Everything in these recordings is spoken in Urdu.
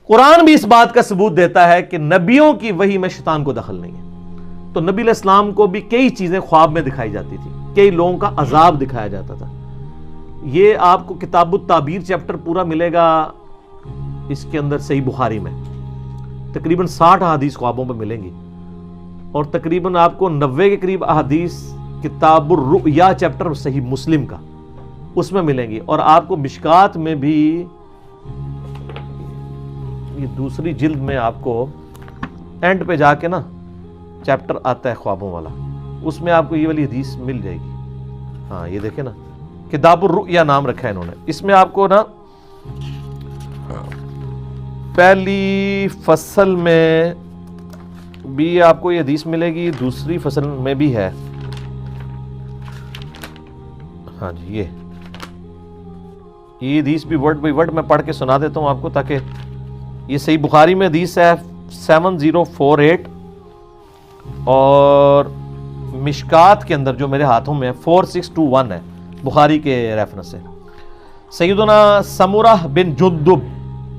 قرآن بھی اس بات کا ثبوت دیتا ہے کہ نبیوں کی وحی میں شیطان کو دخل نہیں ہے. تو نبی علیہ السلام کو بھی کئی چیزیں خواب میں دکھائی جاتی تھی, کئی لوگوں کا عذاب دکھایا جاتا تھا. یہ آپ کو کتاب التعبیر چیپٹر پورا ملے گا اس کے اندر صحیح بخاری میں, تقریباً 60 احادیث خوابوں پہ ملیں گی, اور تقریباً آپ کو 90 کے قریب احادیث کتاب الرؤیا چیپٹر صحیح مسلم کا اس میں ملیں گی. اور آپ کو مشکات میں بھی یہ دوسری جلد میں آپ کو اینڈ پہ جا کے نا چیپٹر آتا ہے خوابوں والا, اس میں آپ کو یہ والی حدیث مل جائے گی. ہاں یہ دیکھیں نا, کتاب الرؤیا نام رکھا ہے انہوں نے. اس میں آپ کو نا پہلی فصل میں بھی آپ کو یہ حدیث ملے گی, دوسری فصل میں بھی ہے. ہاں جی یہ حدیث بھی ورڈ بائی ورڈ میں پڑھ کے سنا دیتا ہوں آپ کو, تاکہ یہ صحیح بخاری میں حدیث ہے 7048, اور مشکات کے اندر جو میرے ہاتھوں میں 4621 ہے بخاری کے ریفرنس سے. سیدنا سمرہ بن جندب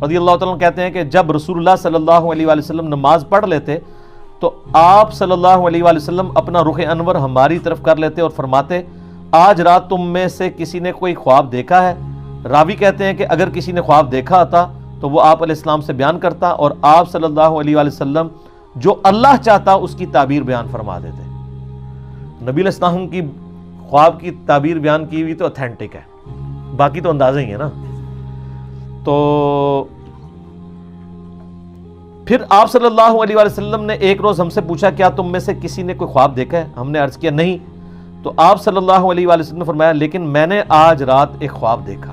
رضی اللہ تعالیٰ کہتے ہیں کہ جب رسول اللہ صلی اللہ علیہ وآلہ وسلم نماز پڑھ لیتے تو آپ صلی اللہ علیہ وآلہ وسلم اپنا رخ انور ہماری طرف کر لیتے اور فرماتے آج رات تم میں سے کسی نے کوئی خواب دیکھا ہے؟ راوی کہتے ہیں کہ اگر کسی نے خواب دیکھا ہوتا تو وہ آپ علیہ السلام سے بیان کرتا اور آپ صلی اللہ علیہ وآلہ وسلم جو اللہ چاہتا اس کی تعبیر بیان فرما دیتے. نبی علیہ السلام کی خواب کی تعبیر بیان کی ہوئی تو اتھینٹک ہے, باقی تو اندازہ ہی ہے نا. تو پھر آپ صلی اللہ علیہ وآلہ وسلم نے ایک روز ہم سے پوچھا کیا تم میں سے کسی نے کوئی خواب دیکھا ہے؟ ہم نے عرض کیا نہیں. تو آپ صلی اللہ علیہ وآلہ وسلم نے فرمایا لیکن میں نے آج رات ایک خواب دیکھا.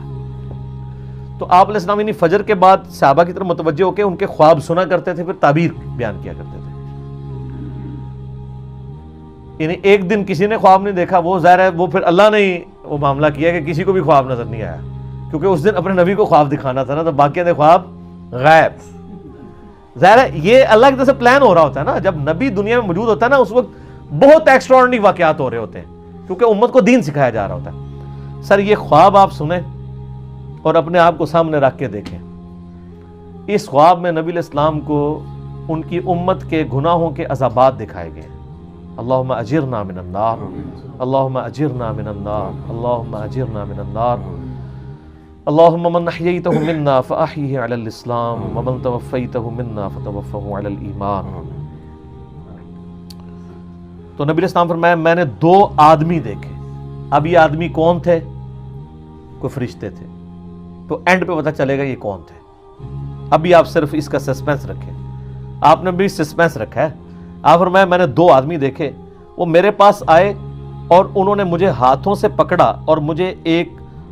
تو آپ علیہ السلام یعنی فجر کے بعد صحابہ کی طرف متوجہ ہو کے ان کے خواب سنا کرتے تھے, پھر تعبیر بیان کیا کرتے تھے. یعنی ایک دن کسی نے خواب نہیں دیکھا, وہ ظاہر ہے وہ پھر اللہ نے ہی وہ معاملہ کیا کہ کسی کو بھی خواب نظر نہیں آیا, کیونکہ اس دن اپنے نبی کو خواب دکھانا تھا نا, تو باقی نے خواب غائب. ظاہر ہے یہ اللہ کی طرف سے پلان ہو رہا ہوتا ہے نا, جب نبی دنیا میں موجود ہوتا ہے نا اس وقت بہت ایکسٹراڈنری واقعات ہو رہے ہوتے ہیں, کیونکہ امت کو دین سکھایا جا رہا ہوتا ہے. سر یہ خواب آپ سنیں اور اپنے آپ کو سامنے رکھ کے دیکھیں. اس خواب میں نبی علیہ السلام کو ان کی امت کے گناہوں کے عذابات دکھائے گئے. اللہم اجرنا من النار, اللہم اجرنا من النار, اللہم اجرنا من النار. اللہم من احییتہ منا فاحیہ علی الاسلام ومن توفیتہ منا فتوفہ علی الایمان. تو نبی علیہ السلام فرمایا میں نے 2 آدمی دیکھے. اب یہ آدمی کون تھے؟ کوئی فرشتے تھے. تو اینڈ پہ پتہ چلے گا یہ کون تھے. ابھی آپ صرف اس کا سسپینس رکھیں, آپ نے بھی سسپینس رکھا ہے. آپ فرمایا میں نے 2 آدمی دیکھے, وہ میرے پاس آئے اور انہوں نے مجھے ہاتھوں سے پکڑا اور مجھے ایک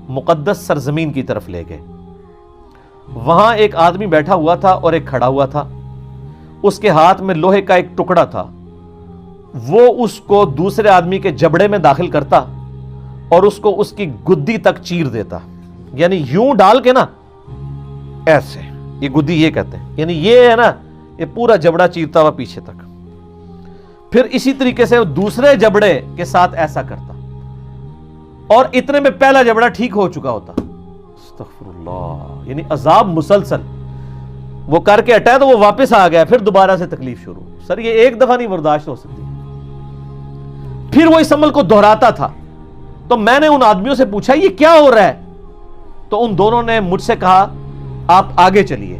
مقدس سرزمین کی طرف لے گئے. وہاں ایک آدمی بیٹھا ہوا تھا اور ایک کھڑا ہوا تھا. اس کے ہاتھ میں لوہے کا ایک ٹکڑا تھا. وہ اس کو دوسرے آدمی کے جبڑے میں داخل کرتا اور اس کو اس کی گدی تک چیر دیتا. یعنی یوں ڈال کے نا ایسے, یہ گدی یہ کہتے ہیں, یعنی یہ ہے نا یہ پورا جبڑا چیرتا ہوا پیچھے تک. پھر اسی طریقے سے دوسرے جبڑے کے ساتھ ایسا کرتا اور اتنے میں پہلا جبڑا ٹھیک ہو چکا ہوتا. استغفر اللہ. یعنی عذاب مسلسل. وہ کر کے ہٹا تو وہ واپس آ گیا, پھر دوبارہ سے تکلیف شروع. سر یہ ایک دفعہ نہیں برداشت ہو سکتی. پھر وہ اس عمل کو دہراتا تھا. تو میں نے ان آدمیوں سے پوچھا یہ کیا ہو رہا ہے؟ تو ان دونوں نے مجھ سے کہا آپ آگے چلیے.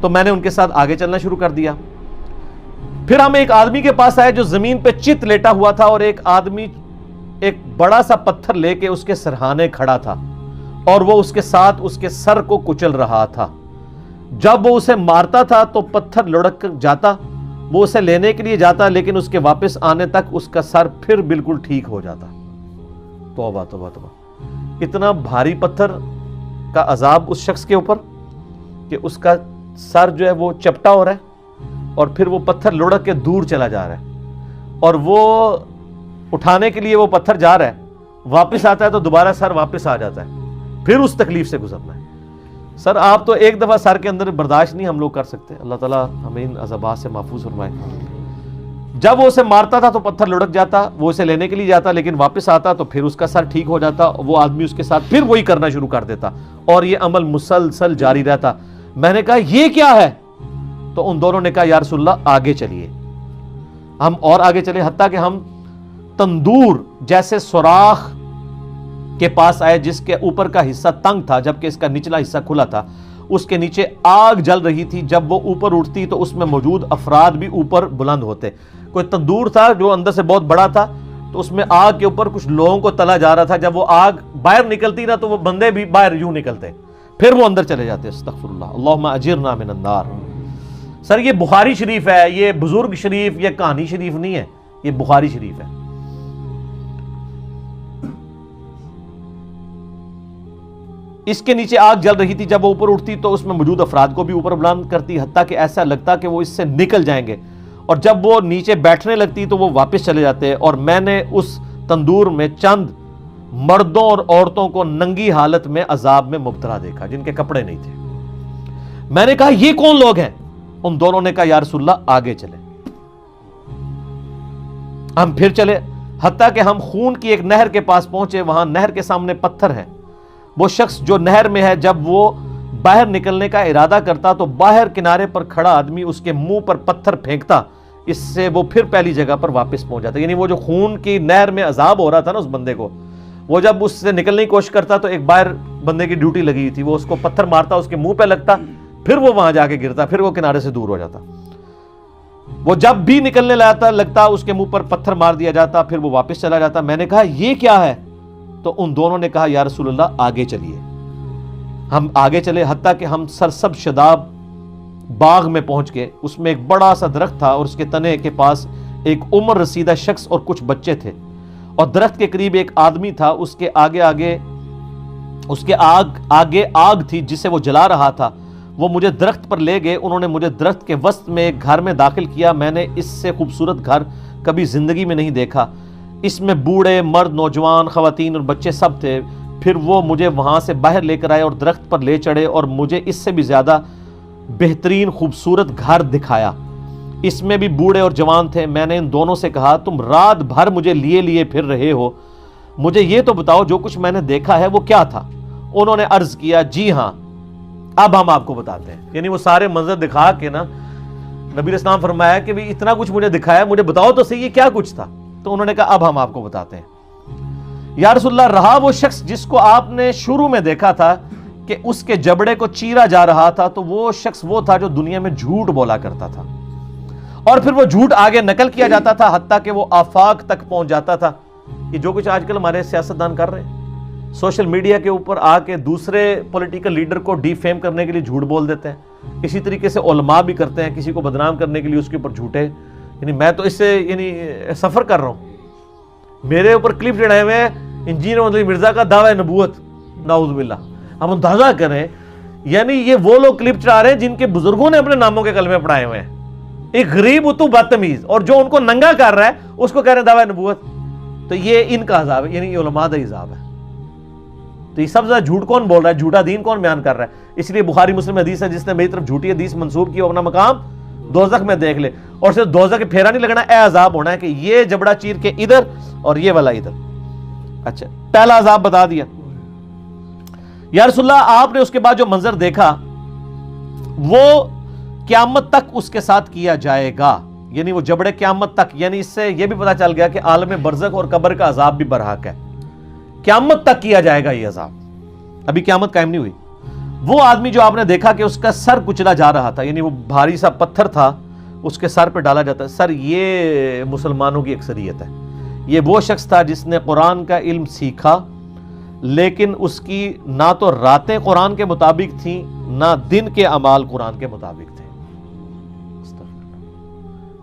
تو میں نے ان کے ساتھ آگے چلنا شروع کر دیا. پھر ہم ایک آدمی کے پاس آئے جو زمین پہ چت لیٹا ہوا تھا, اور ایک آدمی ایک بڑا سا پتھر لے کے اس کے سرہانے کھڑا تھا اور وہ اس کے ساتھ اس کے سر کو کچل رہا تھا. جب وہ اسے مارتا تھا تو پتھر لڑک کر جاتا, وہ اسے لینے کے لیے جاتا, لیکن اس کے واپس آنے تک اس کا سر پھر بالکل ٹھیک ہو جاتا. توبہ توبہ توبہ. اتنا بھاری پتھر کا عذاب اس شخص کے اوپر کہ اس کا سر جو ہے وہ چپٹا ہو رہا ہے اور پھر وہ پتھر لڑک کے دور چلا جا رہا ہے, اور وہ اٹھانے کے لیے وہ پتھر جا رہا ہے, واپس آتا ہے تو دوبارہ سر واپس آ جاتا ہے, پھر اس تکلیف سے گزرنا ہے. سر آپ تو ایک دفعہ سر کے اندر برداشت نہیں ہم لوگ کر سکتے. اللہ تعالیٰ ہمیں ان عذابات سے محفوظ فرمائے. جب وہ اسے مارتا تھا تو پتھر لڑک جاتا, وہ اسے لینے کے لیے جاتا, لیکن واپس آتا تو پھر اس کا سر ٹھیک ہو جاتا, وہ آدمی اس کے ساتھ پھر وہی کرنا شروع کر دیتا, اور یہ عمل مسلسل جاری رہتا. میں نے کہا یہ کیا ہے؟ تو ان دونوں نے کہا یا رسول اللہ آگے چلیے. ہم اور آگے چلے حتیٰ کہ ہم تندور جیسے سوراخ کے پاس آئے جس کے اوپر کا حصہ تنگ تھا جبکہ اس کا نچلا حصہ کھلا تھا. اس کے نیچے آگ جل رہی تھی. جب وہ اوپر اٹھتی تو اس میں موجود افراد بھی اوپر بلند ہوتے. کوئی تندور تھا جو اندر سے بہت بڑا تھا, تو اس میں آگ کے اوپر کچھ لوگوں کو تلا جا رہا تھا. جب وہ آگ باہر نکلتی نا تو وہ بندے بھی باہر یوں نکلتے, پھر وہ اندر چلے جاتے. استغفر اللہ, اللہم اجرنا من النار. سر یہ بخاری شریف ہے, یہ بزرگ شریف, یہ کہانی شریف نہیں ہے, یہ بخاری شریف ہے. اس کے نیچے آگ جل رہی تھی. جب وہ اوپر اٹھتی تو اس میں موجود افراد کو بھی اوپر بلند کرتی حتیٰ کہ ایسا لگتا کہ وہ اس سے نکل جائیں گے, اور جب وہ نیچے بیٹھنے لگتی تو وہ واپس چلے جاتے. اور میں نے اس تندور میں چند مردوں اور عورتوں کو ننگی حالت میں عذاب میں مبتلا دیکھا جن کے کپڑے نہیں تھے. میں نے کہا یہ کون لوگ ہیں؟ ان دونوں نے کہا یا رسول اللہ آگے چلے. ہم پھر چلے حتیٰ کہ ہم خون کی ایک نہر کے پاس پہنچے. وہاں نہر کے سامنے پتھر ہیں. وہ شخص جو نہر میں ہے جب وہ باہر نکلنے کا ارادہ کرتا تو باہر کنارے پر کھڑا آدمی اس کے منہ پر پتھر پھینکتا, اس سے وہ پھر پہلی جگہ پر واپس پہنچ جاتا. یعنی وہ جو خون کی نہر میں عذاب ہو رہا تھا نا اس بندے کو, وہ جب اس سے نکلنے کی کوشش کرتا تو ایک باہر بندے کی ڈیوٹی لگی تھی, وہ اس کو پتھر مارتا, اس کے منہ پہ لگتا, پھر وہ وہاں جا کے گرتا, پھر وہ کنارے سے دور ہو جاتا. وہ جب بھی نکلنے لگتا اس کے منہ پر پتھر مار دیا جاتا, پھر وہ واپس چلا جاتا. میں نے کہا یہ کیا ہے؟ تو ان دونوں نے کہا یا رسول اللہ آگے چلیے. ہم آگے چلے حتیٰ کہ ہم سرسب شداب باغ میں پہنچ گئے. اس میں ایک بڑا سا درخت تھا اور اس کے تنے کے پاس ایک عمر رسیدہ شخص اور کچھ بچے تھے, اور درخت کے قریب ایک آدمی تھا. اس کے آگے آگ تھی جسے وہ جلا رہا تھا. وہ مجھے درخت پر لے گئے. انہوں نے مجھے درخت کے وسط میں ایک گھر میں داخل کیا. میں نے اس سے خوبصورت گھر کبھی زندگی میں نہیں دیکھا. اس میں بوڑھے, مرد, نوجوان, خواتین اور بچے سب تھے. پھر وہ مجھے وہاں سے باہر لے کر آئے اور درخت پر لے چڑھے اور مجھے اس سے بھی زیادہ بہترین خوبصورت گھر دکھایا. اس میں بھی بوڑھے اور جوان تھے. میں نے ان دونوں سے کہا تم رات بھر مجھے لیے پھر رہے ہو, مجھے یہ تو بتاؤ جو کچھ میں نے دیکھا ہے وہ کیا تھا؟ انہوں نے عرض کیا جی ہاں اب ہم آپ کو بتاتے ہیں. یعنی وہ سارے منظر دکھا کے نا نبی علیہ السلام فرمایا کہ بھی اتنا کچھ مجھے دکھایا, مجھے بتاؤ تو صحیح یہ کیا کچھ تھا. تو انہوں نے کہا اب ہم آپ کو بتاتے ہیں. یا رسول اللہ رہا وہ شخص جس کو آپ نے شروع میں دیکھا تھا کہ اس کے جبڑے کو چیرا جا رہا تھا, تو وہ شخص وہ تھا جو دنیا میں جھوٹ بولا کرتا تھا اور پھر وہ جھوٹ آگے نقل کیا جاتا تھا حتیٰ کہ وہ آفاق تک پہنچ جاتا تھا. یہ جو کچھ آج کل ہمارے سیاستدان کر رہے ہیں, سوشل میڈیا کے اوپر آ کے دوسرے پولیٹیکل لیڈر کو ڈی فیم کرنے کے لیے جھوٹ بول دیتے ہیں. اسی طریقے سے علماء بھی کرتے ہیں, کسی کو بدنام کرنے کے لیے اس کے اوپر جھوٹے. یعنی میں تو اس سے سفر کر رہا ہوں, میرے اوپر کلپ چڑھائے ہوئے ہیں انجینئر محمد علی مرزا کا دعوی نبوت, نعوذ باللہ. ہم اندازہ کریں, یعنی یہ وہ لوگ کلپ چڑھا رہے ہیں جن کے بزرگوں نے اپنے ناموں کے کلمے پڑھائے ہوئے ہیں. ایک غریب اتو بدتمیز, اور جو ان کو ننگا کر رہا ہے اس کو کہہ رہے ہیں دعوی نبوت. تو یہ ان کا عذاب ہے, یعنی یہ علماء کا عذاب ہے. تو یہ سب سے زیادہ جھوٹ کون بول رہا ہے, جھوٹا دین کون بیان کر رہا ہے؟ اس لیے بخاری مسلم حدیث ہے جس نے میری طرف جھوٹی حدیث منسوب کی وہ اپنا مقام دوزخ میں دیکھ لے. اور صرف دوزخ کے پھیرا نہیں لگنا, اے عذاب ہونا ہے کہ یہ جبڑا چیر کے ادھر اور یہ والا ادھر. اچھا, پہلا عذاب بتا دیا. یا رسول اللہ آپ نے اس کے بعد جو منظر دیکھا وہ قیامت تک اس کے ساتھ کیا جائے گا. یعنی وہ جبڑے قیامت تک, یعنی اس سے یہ بھی پتا چل گیا کہ عالم برزخ اور قبر کا عذاب بھی برحق ہے. قیامت تک کیا جائے گا یہ عذاب, ابھی قیامت قائم نہیں ہوئی. وہ آدمی جو آپ نے دیکھا کہ اس کا سر کچلا جا رہا تھا, یعنی وہ بھاری سا پتھر تھا اس کے سر پہ ڈالا جاتا ہے. سر یہ مسلمانوں کی اکثریت ہے. یہ وہ شخص تھا جس نے قرآن کا علم سیکھا لیکن اس کی نہ تو راتیں قرآن کے مطابق تھیں نہ دن کے اعمال قرآن کے مطابق تھے.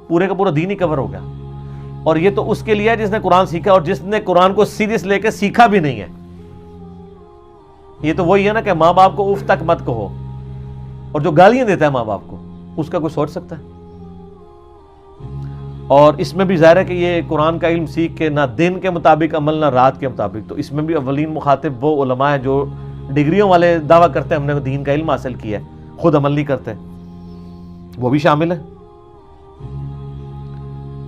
پورے کا پورا دین ہی کور ہو گیا. اور یہ تو اس کے لیے ہے جس نے قرآن سیکھا, اور جس نے قرآن کو سیریس لے کے سیکھا بھی نہیں ہے. یہ تو وہی ہے نا کہ ماں باپ کو اف تک مت کہو, اور جو گالیاں دیتا ہے ماں باپ کو اس کا کوئی سوچ سکتا ہے؟ اور اس میں بھی ظاہر ہے کہ یہ قرآن کا علم سیکھ کے نہ دن کے مطابق عمل نہ رات کے مطابق. تو اس میں بھی اولین مخاطب وہ علماء ہیں جو ڈگریوں والے دعویٰ کرتے ہیں ہم نے دین کا علم حاصل کیا ہے, خود عمل نہیں کرتے, وہ بھی شامل ہے.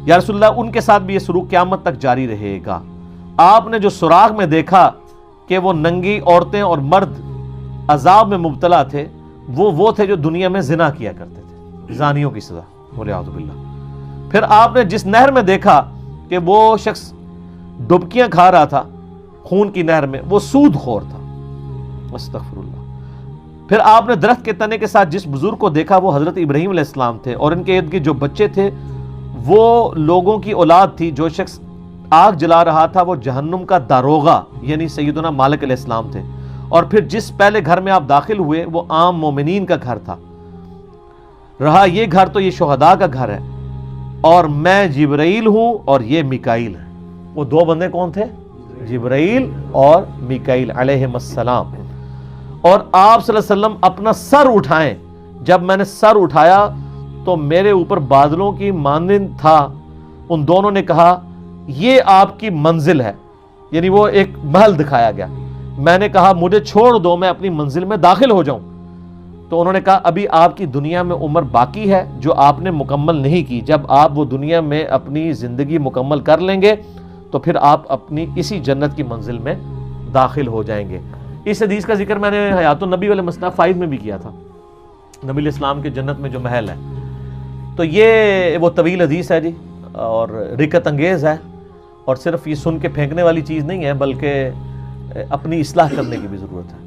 یا رسول اللہ ان کے ساتھ بھی یہ سلوک قیامت تک جاری رہے گا. آپ نے جو سراغ میں دیکھا کہ وہ ننگی عورتیں اور مرد عذاب میں مبتلا تھے, وہ تھے جو دنیا میں زنا کیا کرتے تھے، زانیوں کی سزا، ولیعوذ باللہ۔ پھر آپ نے جس نہر میں دیکھا کہ وہ شخص ڈبکیاں کھا رہا تھا خون کی نہر میں، وہ سود خور تھا، استغفر اللہ۔ پھر آپ نے درخت کے تنے کے ساتھ جس بزرگ کو دیکھا وہ حضرت ابراہیم علیہ السلام تھے، اور ان کے ارد گرد جو بچے تھے وہ لوگوں کی اولاد تھی۔ جو شخص آگ جلا رہا تھا وہ جہنم کا داروغہ یعنی سیدنا مالک علیہ السلام تھے، اور پھر جس پہلے گھر میں آپ داخل ہوئے وہ عام مومنین کا گھر تھا، رہا یہ گھر تو یہ شہداء کا گھر ہے، اور میں جبرائیل ہوں اور یہ میکائیل ہے۔ وہ دو بندے کون تھے؟ جبرائیل اور میکائیل علیہم السلام۔ اور آپ صلی اللہ علیہ وسلم اپنا سر اٹھائیں، جب میں نے سر اٹھایا تو میرے اوپر بادلوں کی مانند تھا۔ ان دونوں نے کہا یہ آپ کی منزل ہے، یعنی وہ ایک محل دکھایا گیا۔ میں نے کہا مجھے چھوڑ دو، میں اپنی منزل میں داخل ہو جاؤں۔ تو انہوں نے کہا ابھی آپ کی دنیا میں عمر باقی ہے جو آپ نے مکمل نہیں کی، جب آپ وہ دنیا میں اپنی زندگی مکمل کر لیں گے تو پھر آپ اپنی اسی جنت کی منزل میں داخل ہو جائیں گے۔ اس حدیث کا ذکر میں نے حیات النبی والے مسنہ فائد میں بھی کیا تھا، نبی علیہ السلام کے جنت میں جو محل ہے۔ تو یہ وہ طویل حدیث ہے جی، اور رکت انگیز ہے، اور صرف یہ سن کے پھینکنے والی چیز نہیں ہے، بلکہ اپنی اصلاح کرنے کی بھی ضرورت ہے۔